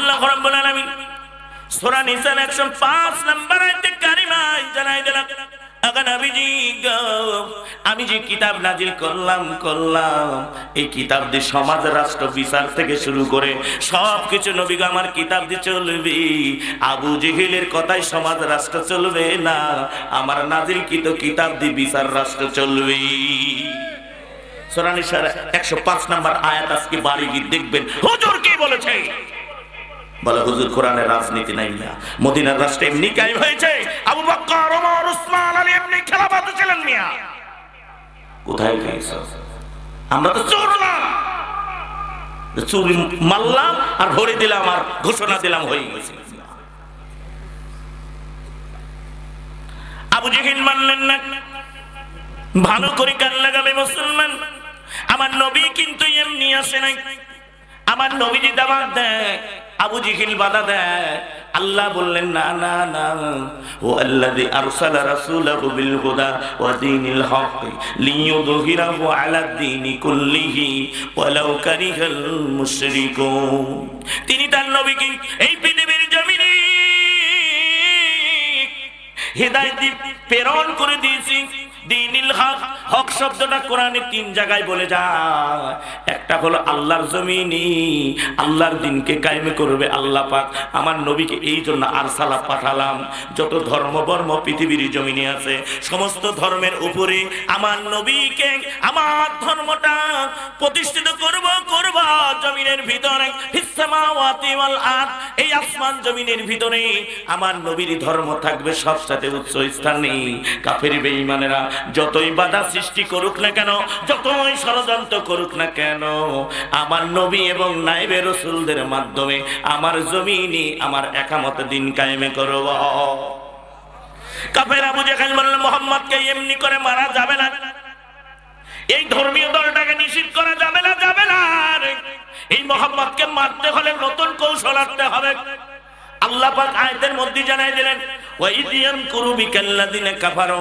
আল্লাহ রাব্বুল আলামিন সূরা নিসার 105 নম্বর আয়াতে কারিমায় জানাই দিলেন, আগা নবীজি গো, আমি যে কিতাব নাজিল করলাম এই কিতাব দিয়ে সমাজ রাষ্ট্র বিচার থেকে শুরু করে সবকিছু নবী গো আমার কিতাব দিয়ে চলবে। আবু জেহেলের কথাই সমাজ রাষ্ট্র চলবে না, আমার নাজিলকৃত কিতাব দিয়ে বিচার রাষ্ট্র চলবে। সূরা নিসার 105 নম্বর আয়াত আজকে বাড়ি গিয়ে দেখবেন হুজুর কি বলেছে। বলে হুজুর কোরআনের রাজনীতি নাই না, মদিনার রাষ্ট্রে এমনি কায়েম হয়েছে, আবু বকর ওমর উসমান আলী এমনি খেলাফত ছিলেন মিয়া। কোথায় গেছে? আমরা তো চোরলাম, চুরি মারলাম আর ভরে দিলাম আর ঘোষণা দিলাম হয়ে গেছে। আবু জেহেল মানলেন না। ভালো করে কান লাগাবে মুসলমান, আমার নবী কিন্তু এমনি আসে নাই। আমার নবীজি দাওয়াত দেয়, আবু জেহেল বাধা দেয়। আল্লাহ বললেন না না না, ও আল্লাযী আরসালা রাসূলাহু বিল হুদা ওয়া দীনিল হক লিইয়ুযহিরাহু আলাদ দীনি কুল্লিহি ওয়ালাউ কারিহাল মুশরিকুন। তিনি তার নবীকে এই পৃথিবীর জমিনে হিদায়াত প্রেরণ করে দিয়েছেন। দীনিল হক, হক শব্দটা কোরআনে 3 জায়গায় বলে যায়। একটা হলো আল্লাহর জমিনে আল্লাহর দ্বীনকে কায়েম করবে আল্লাহ পাক আমার নবীকে এই জন্য আরসালা পাঠালাম। যত ধর্ম বর্ম পৃথিবীর জমিনে আছে সমস্ত ধর্মের উপরে আমার নবীকে আমার ধর্মটা প্রতিষ্ঠিত করব জমিনের ভিতরে, ফিস সামাওয়াতি ওয়াল আরদ, এই আসমান জমিনের ভিতরে আমার নবীর ধর্ম থাকবে সবচেয়ে উচ্চ স্থানে। কাফের বেঈমানেরা যতই বাধা সৃষ্টি করুক না কেন, যতই ষড়যন্ত্র করুক না কেন, আমার নবী এবং নায়েবে রাসূলদের মাধ্যমে আমার জমিনে আমার একামত দিন কায়েমে করব। কাফের আবু জেহেল বলল মুহাম্মদকে এমনি করে মারা যাবে না, এই ধর্মীয় দলটাকে নিষিদ্ধ করা যাবে না। এই মুহাম্মদকে মারতে হলে নতুন কৌশল আনতে হবে। আল্লাহ পাক আয়াতের মধ্যে জানাই দিলেন, ওয়া ইদিয়াম কুরু বিকাল্লাযিনা কাফারু।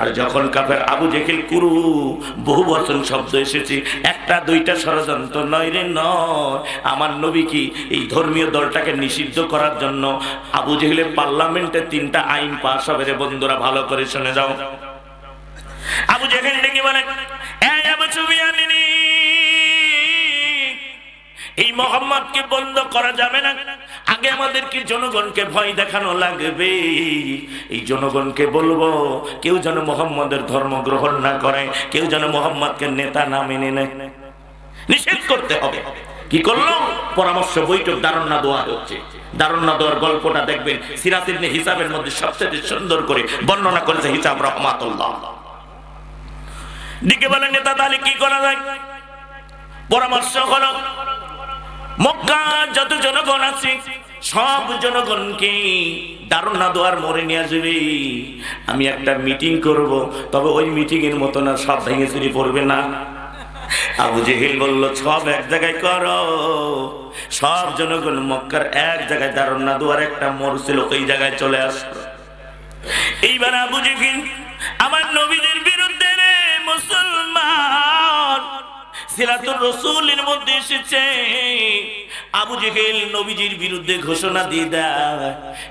আর যখন কাফের আবু জেহেল কুরু বহু বচন শব্দ এসেছে, একটা দুইটা ষড়যন্ত্র নয় রে নয়। আমার নবী কি এই ধর্মীয় দলটাকে নিষিদ্ধ করার জন্য আবু জেহেলের পার্লামেন্টে 3টা আইন পাস হবে রে বন্ধুরা, ভালো করে শুনে যাও। আবু জেহেল ডেকে বলে, এই আবু সুফিয়ান, এই মুহাম্মদকে বন্ধ করা যাবে না, আগে আমাদেরকে জনগণকে ভয় দেখানো লাগবে। এই জনগণকে বলবো কেউ যেন মুহাম্মদের ধর্ম গ্রহণ না করে, কেউ যেন মুহাম্মদকে নেতা না মেনে নেয়, নিষেধ করতে হবে। কি করলো? পরামর্শ বৈঠক, দারুন্না দোয়া হচ্ছে। দারুন্না দোয়ার গল্পটা দেখবেন সিরাত ইবনে হিসাবের মধ্যে সবচেয়ে সুন্দর করে বর্ণনা করেছে হিসাব রাহমাতুল্লাহ। দিকে বলেন নেতা তাহলে কি করা যায়? পরামর্শ হলো মক্কা যত জনগণ আছে সব জনগণকে দারুন্না দোয়ার মোড়ে নিয়ে আসবে। আমি একটা মিটিং করব, তবে ওই মিটিং এর মতো না, সব ভেঙে চুরি পড়বে না। আবু জেহেল বলল সব এক জায়গায় করো। সব জনগণ মক্কার এক জায়গায় দারুন্না দোয়ার একটা মোড় ছিল, ওই জায়গায় চলে আসলো। এইবার আবু জেহেল আমার নবীদের বিরুদ্ধে রে মুসলমান সিরাতুর রাসূলের মধ্যে এসেছে। আবু জেহেল নবীজির বিরুদ্ধে ঘোষণা দিয়ে দেয়,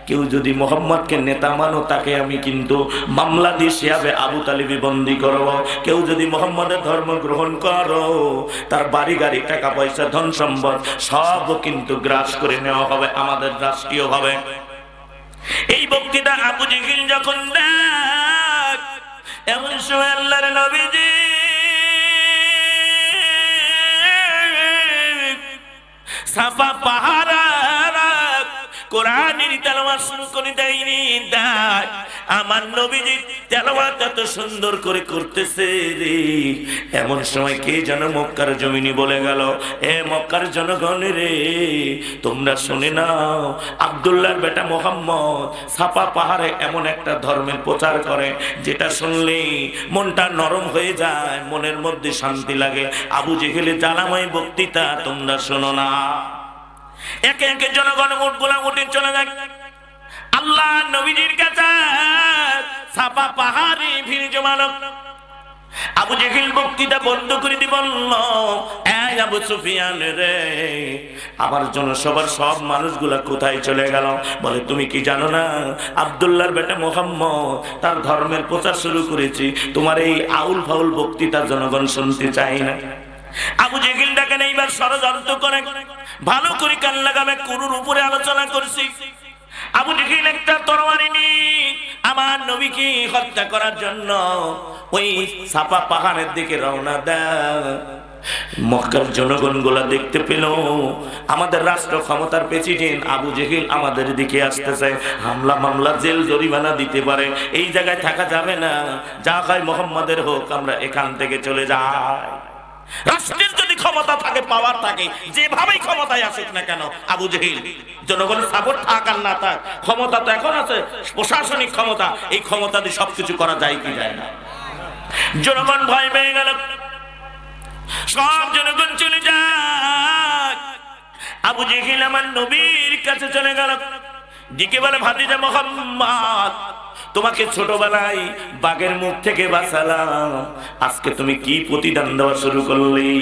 কেউ যদি মুহাম্মদকে নেতা মানো তাকে আমি কিন্তু মামলা দিয়ে শিয়াবে আবু তালিবি বন্দী করব। কেউ যদি মুহাম্মদের ধর্ম গ্রহণ করো তার বাড়ি গাড়ি টাকা পয়সা ধন সম্পদ সব কিন্তু গ্রাস করে নেওয়া হবে আমাদের রাষ্ট্রীয়ভাবে। এই বক্তৃতা আবু জেহেল যখন দেখ, এমন সময় আল্লাহর নবীজি সাফা পাহাড় কোরআনের তেলাওয়াত শুরু করে দেয়নি। দেখ আমার নবীজি তেলাওয়াত এত সুন্দর করে করতেছে রে, এমন সময় কে যেন মক্কার জমিনে বলে গেল, এ মক্কার জনগণ রে তোমরা শুনে নাও, আব্দুল্লাহর বেটা মুহাম্মদ সাফা পাহাড়ে এমন একটা ধর্মের প্রচার করে যেটা শুনলে মনটা নরম হয়ে যায়, মনের মধ্যে শান্তি লাগে। আবু জেহেলের জ্বালাময় বক্তৃতা তোমরা শোনো না। একে একে জনগণ উঠগুলা উঠে চলে যায় আল্লাহ নবীজির কাছে। সাফা পাহাড়ে ভিড় জমালো। আবু জেহেল বক্তৃতা বন্ধ করে দিয়ে বলল, এই আবু সুফিয়ান রে, আমার জন্য সবার সব মানুষগুলা কোথায় চলে গেল? বলে তুমি কি জানো না আব্দুল্লাহর বেটা মুহাম্মদ তার ধর্মের প্রচার শুরু করেছি, তোমার এই আউল ফাউল বক্তৃতা জনগণ শুনতে চায় না। আবু জেহেল ডাকেন এইবার ষড়যন্ত্র করে ভালো করে কান লাগাবে কুরুর উপরে আলোচনা করছি। আবু জেহেল একটা তরবারি নিয়ে আমার নবীকে হত্যা করার জন্য ওই সাফা পাহাড়ের দিকে রওনা দেয়। মক্কার জনগণ গুলা দেখতে পেল আমাদের রাষ্ট্র ক্ষমতার প্রেসিডেন্ট আবু জেহেল আমাদের দিকে আসতেছে, হামলা মামলা জেল জরিমানা দিতে পারে, এই জায়গায় থাকা যাবে না, যা হয় মোহাম্মদের হোক, আমরা এখান থেকে চলে যাই। রাষ্ট্রের যদি ক্ষমতা থাকে, পাওয়ার থাকে, যেভাবেই ক্ষমতায় আসুক না কেন, আবু জেহেল জনগণের সাপোর্ট থাক আর না থাক, ক্ষমতা তো এখন আছে, প্রশাসনিক ক্ষমতা, এই ক্ষমতা দিয়ে সবকিছু করা যায় কি যায় না। জনগণ ভয় পেয়ে গেল, সব জনগণ চলে যায়। আবু জেহেল আমার নবীর কাছে চলে গেল, দিকে বলে ভাতিজা মুহাম্মদ, তোমাকে ছোটবেলায় বাঘের মুখ থেকে বাঁচালাম, আজকে তুমি কি প্রতিদান দেওয়া শুরু করলি?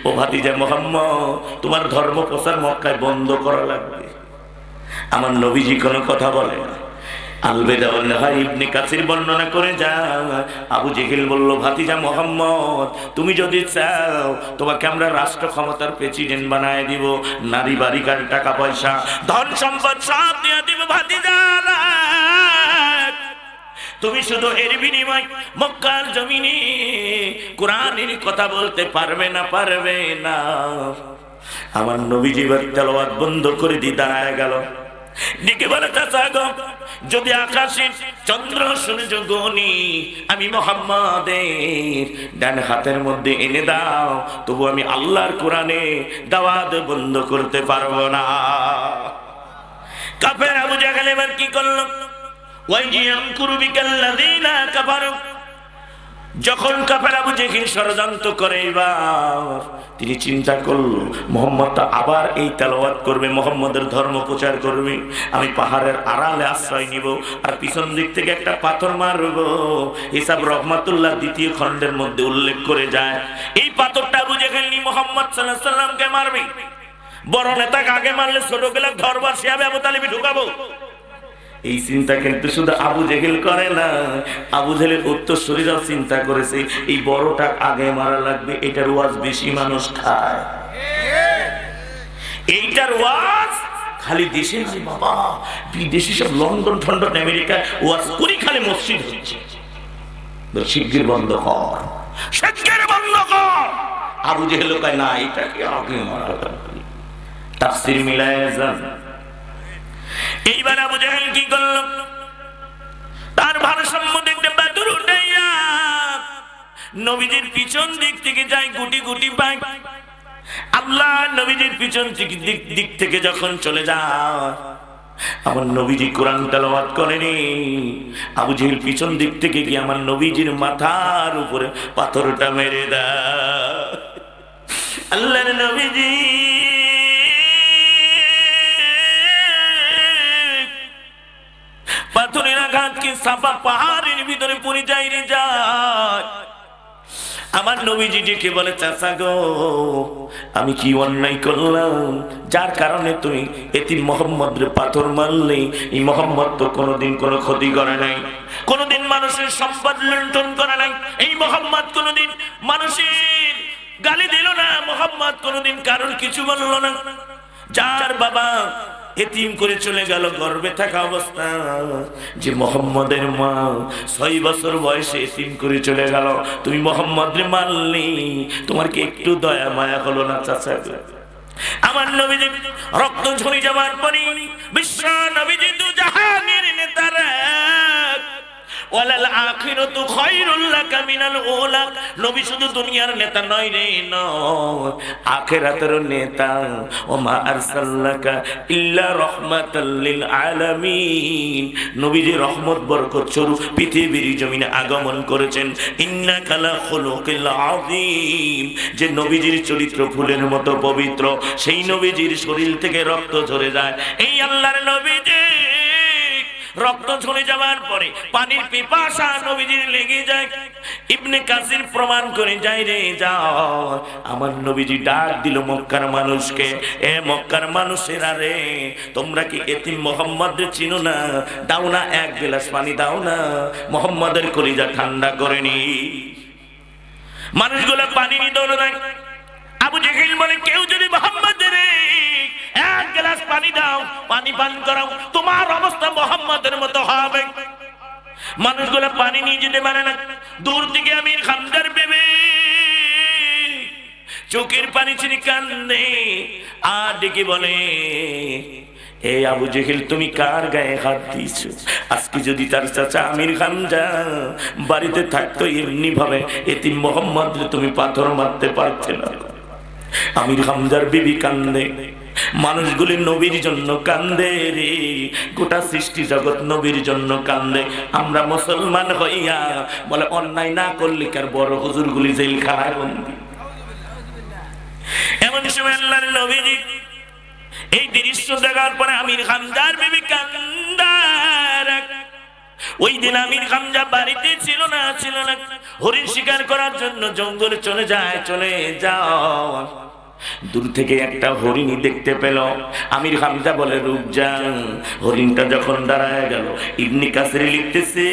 ও ভাতিজা মুহাম্মদ, তোমার ধর্ম প্রচার মক্কায় বন্ধ করা লাগবে। আমার নবীজি কোনো কথা বলে না। আলবেদা ইবনে কাসির বর্ণনা করে যা, আবু জেহেল বলল, ভাতিজা মুহাম্মদ, তুমি যদি চাও তোমাকে আমরা রাষ্ট্র ক্ষমতার প্রেসিডেন্ট বানায় দিব, নারী বাড়িকার টাকা পয়সা ধন সম্পদ সব দিয়ে দিব ভাতিজা, তুমি শুধু এর বিনিময় মক্কার জমিনে কোরআনের কথা বলতে পারবে না, পারবে না। আমার নবীজি তেলাওয়াত বন্ধ করে দিয়ে দাঁড়ায় গেল, দিকে বলে চাচা গো, যদি আকাশে চন্দ্র সূর্য গনি আমি মুহাম্মাদের ডান হাতের মধ্যে এনে দাও, তবু আমি আল্লাহর কোরআনে দাওয়াত বন্ধ করতে পারবো না। কাফের আবু জাহেল এবার কি করলো? যখন কাফের আবু জেহেল ষড়যন্ত্র করে, এবার তিনি চিন্তা করলো মুহাম্মদ আবার এই তেলাওয়াত করবে, মুহাম্মদের ধর্ম প্রচার করবে, আমি পাহাড়ের আড়ালে আশ্রয় নিব আর পিছন দিক থেকে একটা পাথর মারব। হিসাব রহমাতুল্লাহ দ্বিতীয় খণ্ডের মধ্যে উল্লেখ করে যায়, এই পাথরটা আবু জেহেল নি মুহাম্মদ সাল্লাল্লাহু আলাইহি সাল্লামকে মারবে। বড় নেতাকে আগে মারলে ছোট গেলে ধরবার শিয়াবে আবু তালিবি ঢুকাবো। এই চিন্তা কিন্তু শুধু আবু জেহেল করে না, আবু জেহেলের উত্তরসূরিরাও চিন্তা করেছে এই বড়টা আগে মারা লাগবে, এটার ওয়াজ বেশি মানুষ খায়, এইটার ওয়াজ খালি দেশে নয় বাবা, বিদেশি সব লন্ডন ঠন্ডন আমেরিকায় ওয়াজ করি, খালি মসজিদ হচ্ছে, শিগগির বন্ধ কর, শিগগির বন্ধ কর। আবু জেহেল কয় না, এটাকে আগে মারা লাগবে, তাফসীর মিলায় যান। এইবার আবু জেহেল কি করল? তার ভারসাম্য দেখতে বাদুর উঠাইয়া নবীজির পিছন দিক থেকে যায়, গুটি গুটি পায়। আল্লাহ নবীজির পিছন দিক থেকে যখন চলে যায়, আমার নবীজি কোরআন তেলাওয়াত করেনি, আবু জেহেল পিছন দিক থেকে গিয়ে আমার নবীজির মাথার উপরে পাথরটা মেরে দেয়। আল্লাহর নবীজি পাথরের আঘাত কি সাফা পাহাড়ের ভিতরে পড়ে যায় রে যায়। আমার নবীজি ডেকে বলে, চাচা গো, আমি কি অন্যায় করলাম যার কারণে তুমি এতিম মুহাম্মদের পাথর মারলে? এই মুহাম্মদ তো কোনোদিন কোনো ক্ষতি করে নাই, কোনোদিন মানুষের সম্পদ লুণ্ঠন করে নাই, এই মুহাম্মদ কোনোদিন মানুষের গালি দিল না, মুহাম্মদ কোনোদিন কারোর কিছু বলল না। যার বাবা এতিম করে চলে গেল গর্ভে থাকা অবস্থা, যে মুহাম্মদের মা 6 বছর বয়সে এতিম করে চলে গেল, তুমি মুহাম্মদরে মারলি, তোমার কি একটু দয়া মায়া হলো না চাচা? আমার নবীজি রক্ত ঝরে যাওয়ার পরে বিশ্ব নবীজি দু জাহানের নেতারা, ওয়ালাল আখিরাতু খায়রুল লাকা মিনাল উলা, নবী শুধু দুনিয়ার নেতা নয় রে, নয় আখিরাতের নেতা। ওমা আরসালনাকা ইল্লা রাহমাতাল লিল আলামিন, নবীজি রহমত বরকত স্বরূপ পৃথিবীর জমিনে আগমন করেছেন। ইন্নাকা লা খুলুকিল আযীম, যে নবীজির চরিত্র ফুলের মতো পবিত্র, সেই নবীজির শরীর থেকে রক্ত ঝরে যায়। এই আল্লাহর নবীজি রক্ত ঝরে যাওয়ার পরে পানির পিপাসা নবীজির লেগে যায়, ইবনে কাসির প্রমাণ করে যায় রে যাও। আমার নবীজি ডাক দিল মক্কার মানুষকে, এ মক্কার মানুষেরা রে, তোমরা কি এতিম মোহাম্মদ চিনো না? দাও না এক গ্লাস পানি দাও না, মোহাম্মদের কলিজা ঠান্ডা করে নি। মানুষগুলো পানি নিয়ে দৌড়ে দেয়। আবু জেহেল বলে, কেউ যদি মোহাম্মদের এক গ্লাস পানি দাও, পানি পান করাও, তোমার অবস্থা মোহাম্মদের মতো হবে। মানুষগুলো পানি নিয়ে যেতে পারে না। দূর থেকে আমির হামজার বেবে চোখের পানি ছিঁড়ে কান্দে আর ডেকে বলে, এ আবু জেহেল, তুমি কার গায়ে হাত দিয়েছো? আজকে যদি তার চাচা আমির হামজা বাড়িতে থাকতো, এমনি ভাবে এতিম মোহাম্মদ তুমি পাথর মারতে পারতে না। আমির হামজার বিবি কান্দে, মানুষগুলি নবীর জন্য কান্দে রে, গোটা সৃষ্টি জগৎ নবীর জন্য কান্দে। আমরা মুসলমান হইয়া বলে অন্যায় না করলে কার বড় হুজুরগুলি জেলখানায় বন্দী। এমন সময় আল্লাহর নবীজি এই দৃশ্য দেখার পরে আমির হামজার বিবি কান্দার। ওই দিন আমির হামজা বাড়িতে ছিল না। হরিণ শিকার করার জন্য জঙ্গলে চলে যায়। চলে যাও, দূর থেকে একটা হরিণী দেখতে পেল। আমির হামজা বলে, রুক যান। হরিণটা যখন দাঁড়ায় গেল, ইবনে কাসির লিখতেছে,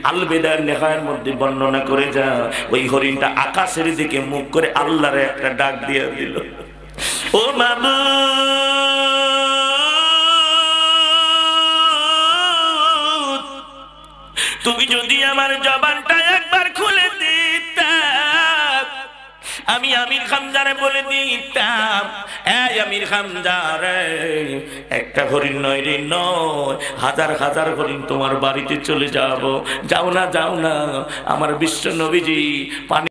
আল বেদার লেখার মধ্যে বর্ণনা করে যা, ওই হরিণটা আকাশের দিকে মুখ করে আল্লাহর একটা ডাক দিয়ে দিল, ও মাবুদ, তুমি যদি আমার জবানটা একবার খুলে দিতা, আমি আমির হামজারে বলে দিতাম, এই আমির হামজারে, একটা হরিণ নয় রে নয়, হাজার হাজার হরিণ তোমার বাড়িতে চলে যাব। যাও না, যাও না, আমার বিশ্ব নবীজি পানি